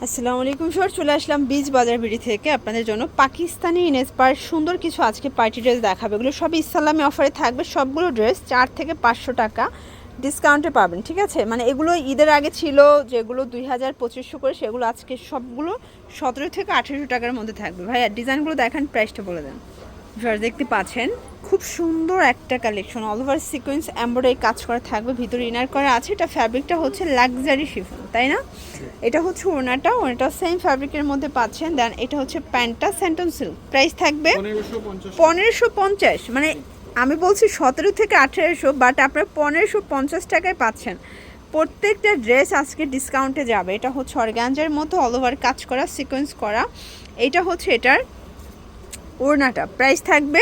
আসসালামু আলাইকুম স্যার, চলে আসলাম বীজ বাজার বিডি থেকে আপনাদের জন্য পাকিস্তানি ইনস্পায়ার সুন্দর কিছু আজকে পার্টি ড্রেস দেখাবে। এগুলো সব ইসলামি অফারে থাকবে। সবগুলো ড্রেস 4 থেকে 500 টাকা ডিসকাউন্টে পাবেন, ঠিক আছে? মানে এগুলো ঈদের আগে ছিল যেগুলো 2000-2500 করে, সেগুলো আজকে সবগুলো 17 থেকে 1800 টাকার মধ্যে থাকবে। ভাইয়া ডিজাইনগুলো দেখান, প্রাইসটা বলে দেন। ভিউয়ার্স দেখতে পাচ্ছেন খুব সুন্দর একটা collection, all over sequence embroidery কাজ করা থাকবে, ভিতরে ইনার করা আছে। এটা ফ্যাব্রিকটা হচ্ছে লাক্সারি শিফন, তাই না? এটা হচ্ছে ওনাটা সেম ফ্যাব্রিকের মধ্যে পাচ্ছেন। দেন এটা হচ্ছে প্যান্টটা স্যান্টন সিল্ক, প্রাইস থাকবে 1550। মানে আমি বলছি 17 থেকে 1800, বাট আপনারা 1550 টাকায় পাচ্ছেন। প্রত্যেকটা ড্রেস আজকে ডিসকাউন্টে যাবে। এটা হচ্ছে অর্গানজার মতো অল ওভার কাজ করা, সিকোয়েন্স করা। এটা হচ্ছে এটার ওড়নাটা, প্রাইস থাকবে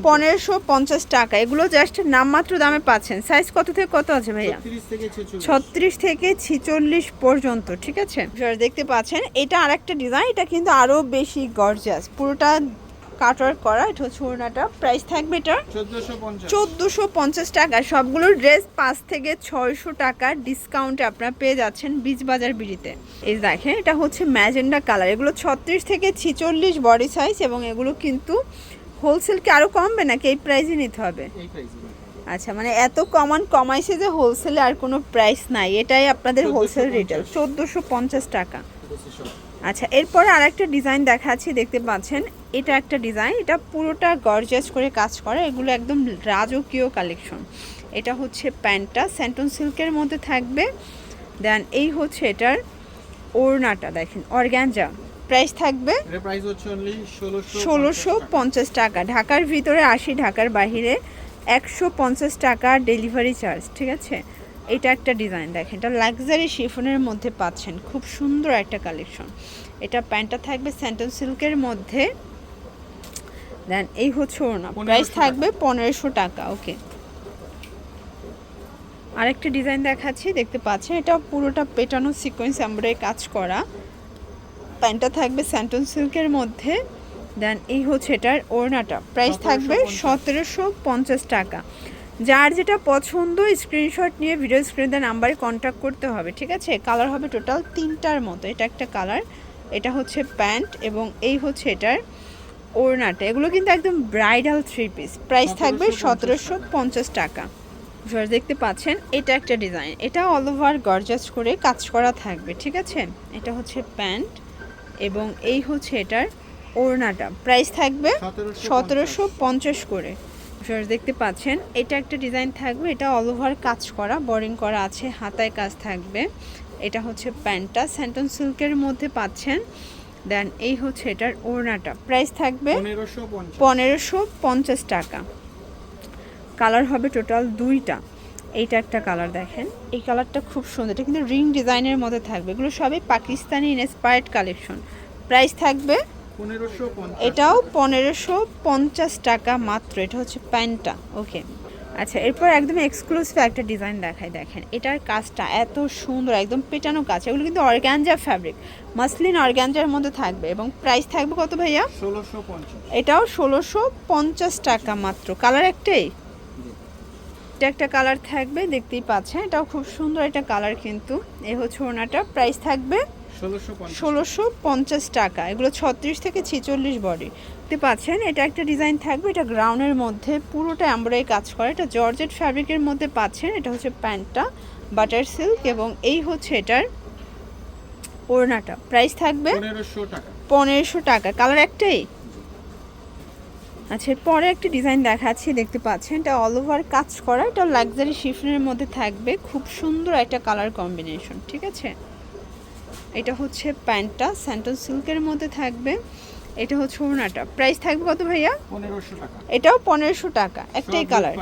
1550 টাকা। এগুলো জাস্ট নামমাত্র দামে পাচ্ছেন। সাইজ কত থেকে কত আছে ভাইয়া? 36 থেকে 46 পর্যন্ত, ঠিক আছে? দেখতে পাচ্ছেন এটা আরেকটা ডিজাইন, এটা কিন্তু আরো বেশি গর্জিয়াস, পুরোটা কাটওয়ার্ক করা। এটা হচ্ছে ওড়নাটা, প্রাইস থাকবে এটা 1450 টাকা। সবগুলো ড্রেস 5 থেকে 600 টাকা ডিসকাউন্টে আপনারা পেয়ে যাচ্ছেন বীজ বাজার বিড়িতে। এই দেখেন এটা হচ্ছে ম্যাজেন্ডা কালার। এগুলো 36 থেকে 46 বডি সাইজ, এবং এগুলো কিন্তু হোলসেলকে আরও কমবে নাকি এই প্রাইসে নিতে হবে? আচ্ছা, মানে এত কমাইছে যে হোলসেলে আর কোনো প্রাইস নাই, এটাই আপনাদের হোলসেল রিটেল 1450 টাকা। আচ্ছা, এরপরে আরেকটা ডিজাইন দেখাচ্ছি, দেখতে পাচ্ছেন এটা একটা ডিজাইন, এটা পুরোটা গর্জিয়াস করে কাজ করা। এগুলো একদম রাজকীয় কালেকশন। এটা হচ্ছে প্যান্টটা স্যান্টন সিল্কের মধ্যে থাকবে। দেন এই হচ্ছে এটার ওড়নাটা, দেখেন অর্গানজা, প্রাইস থাকবে 1650 টাকা। ঢাকার ভিতরে 80, ঢাকার বাইরে 150 টাকা ডেলিভারি চার্জ, ঠিক আছে? এটা একটা ডিজাইন দেখেন, এটা লাক্সারি শিফনের মধ্যে পাচ্ছেন, খুব সুন্দর একটা কালেকশন। এটা প্যান্টটা থাকবে স্যান্টন সিল্কের মধ্যে। দেন এই হচ্ছে ওড়না, প্রাইস থাকবে 1500 টাকা। ওকে, আরেকটা ডিজাইন দেখাচ্ছি, দেখতে পাচ্ছেন এটা পুরোটা পেটানো সিকোয়েন্স এমব্রয়ডারি কাজ করা। প্যান্টটা থাকবে স্যান্টন সিল্কের মধ্যে। দেন এই হচ্ছে এটার ওড়নাটা, প্রাইস থাকবে 1750 টাকা। যার যেটা পছন্দ স্ক্রিনশট নিয়ে ভিডিও স্ক্রিনে নাম্বারে কন্ট্যাক্ট করতে হবে, ঠিক আছে? কালার হবে টোটাল 3টার মতো। এটা একটা কালার, এটা হচ্ছে প্যান্ট, এবং এই হচ্ছে এটার ওড়নাটা। এগুলো কিন্তু একদম ব্রাইডাল 3 পিস, প্রাইস থাকবে 1750 টাকা। দেখতে পাচ্ছেন এটা একটা ডিজাইন, এটা অল ওভার গর্জাস করে কাজ করা থাকবে, ঠিক আছে? এটা হচ্ছে প্যান্ট, এবং এই হচ্ছে এটার ওড়নাটা, প্রাইস থাকবে 1750 করে। দেখতে পাচ্ছেন এটা একটা ডিজাইন থাকবে, এটা অল ওভার কাজ করা, বোরিং করা আছে, হাতায় কাজ থাকবে। এটা হচ্ছে প্যান্টটা স্যান্টন সিল্কের মধ্যে পাচ্ছেন। দেন এই হচ্ছে এটার ওড়নাটা, প্রাইস থাকবে 1550 টাকা। কালার হবে টোটাল 2টা। এইটা একটা কালার দেখেন, এই কালারটা খুব সুন্দর, এটা কিন্তু রিং ডিজাইনের মধ্যে থাকবে। এগুলো সবই পাকিস্তানি ইন্সপায়ার্ড কালেকশন, প্রাইস থাকবে 1550। এটাও 1550 টাকা মাত্র। এটা হচ্ছে প্যান্টটা। ওকে, আচ্ছা, এরপর একদম এক্সক্লুসিভ একটা ডিজাইন দেখাই, দেখেন এটার কাজটা এত সুন্দর, একদম পেটানো কাজ। এগুলো কিন্তু অর্গানজা ফ্যাব্রিক, মাসলিন অর্গানজার মধ্যে থাকবে, এবং প্রাইস থাকবে কত ভাইয়া? 1650। এটাও 1650 টাকা মাত্র। কালার একটাই, এটা একটা কালার থাকবে, দেখতেই পাচ্ছেন, এটাও খুব সুন্দর একটা কালার। কিন্তু এই হচ্ছে ওনাটা, প্রাইস থাকবে 1650 টাকা। এগুলো 36 থেকে 46 বডি, দেখতে পাচ্ছেন। এটা একটা ডিজাইন থাকবে, এটা গ্রাউন্ডের মধ্যে পুরোটা এমব্রয়ডারি কাজ করে, এটা জর্জেট ফ্যাব্রিকের মধ্যে পাচ্ছেন। এটা হচ্ছে প্যান্টটা বাটার সিল্ক, এবং এই হচ্ছে এটার ওড়নাটা, প্রাইস থাকবে 1500 টাকা। কালার একটাই। আচ্ছা, পরে একটা ডিজাইন দেখাচ্ছি, দেখতে পাচ্ছেন এটা অল ওভার কাজ করা, এটা লাক্সারি শিফনের মধ্যে থাকবে, খুব সুন্দর একটা কালার কম্বিনেশন, ঠিক আছে? এটা হচ্ছে প্যান্টটা স্যান্টন সিল্কের মধ্যে থাকবে। এটা হচ্ছে ওড়নাটা, প্রাইস থাকবে কত ভাইয়া? 1500 টাকা। এটাও 1500 টাকা, একটাই কালার,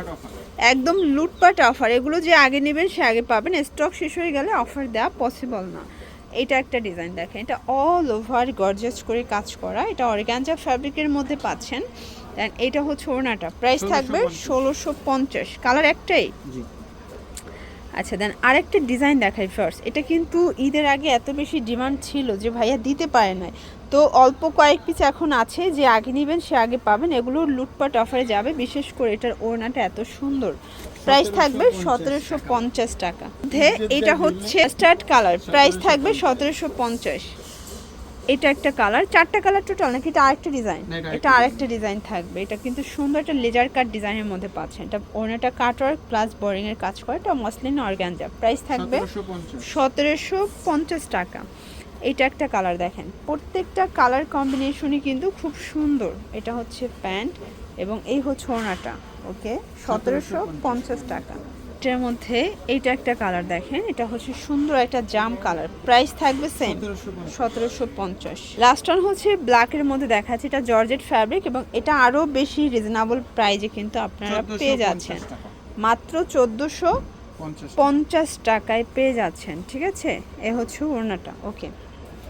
একদম লুটপাট অফার। এগুলো যে আগে নেবেন সে আগে পাবেন, স্টক শেষ হয়ে গেলে অফার দেওয়া পসিবল না। এটা একটা ডিজাইন দেখেন, এটা অল ওভার গর্জাস করে কাজ করা, এটা অর্গানজা ফ্যাব্রিকের মধ্যে পাচ্ছেন। দেন এটা হচ্ছে ওড়নাটা, প্রাইস থাকবে 1650। কালার একটাই। আচ্ছা, দেন আরেকটা ডিজাইন দেখাই ফার্স্ট। এটা কিন্তু ঈদের আগে এত বেশি ডিমান্ড ছিল যে ভাইয়া দিতে পারে নাই, তো অল্প কয়েক পিস এখন আছে, যে আগে নেবেন সে আগে পাবেন। এগুলো লুটপাট অফারে যাবে, বিশেষ করে এটার ওড়নাটা এত সুন্দর, প্রাইস থাকবে 1750 টাকা। এটা হচ্ছে স্টার্ট কালার, প্রাইস থাকবে 1750। এটা একটা কালার, 4টা কালার টোটাল নাকি এটা আরেকটা ডিজাইন? এটা আরেকটা ডিজাইন থাকবে। এটা কিন্তু সুন্দর একটা লেজার কাট ডিজাইনের মধ্যে পাচ্ছেন। এটা ওনাটা কাটওয়ার্ক প্লাস বোরিং এর কাজ করে। এটা মসলিন অর্গানজা, প্রাইস থাকবে 1750 টাকা। এটা একটা কালার দেখেন, প্রত্যেকটা কালার কম্বিনেশনই কিন্তু খুব সুন্দর। এটা হচ্ছে প্যান্ট এবং এই হচ্ছে ওড়নাটা। ওকে, 1750 টাকা। এটার মধ্যে এইটা একটা কালার দেখেন, এটা হচ্ছে সুন্দর একটা জাম কালার, প্রাইস থাকবে সেম 1750। লাস্ট ওয়ান হচ্ছে ব্ল্যাকের মধ্যে দেখাচ্ছে, এটা জর্জেট ফ্যাব্রিক এবং এটা আরও বেশি রিজনেবল প্রাইজে কিন্তু আপনারা পেয়ে যাচ্ছেন, মাত্র 1450 টাকায় পেয়ে যাচ্ছেন। ঠিক আছে, এ হচ্ছে ওড়নাটা। ওকে,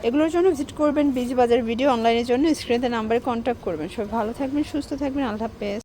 এগুলোর জন্য ভিজিট করবেন বিজি বাজার ভিডিও, অনলাইনের জন্য স্ক্রিনে নাম্বারে কন্ট্যাক্ট করবেন। সবাই ভালো থাকবেন, সুস্থ থাকবেন, আল্লাহ হাফেজ।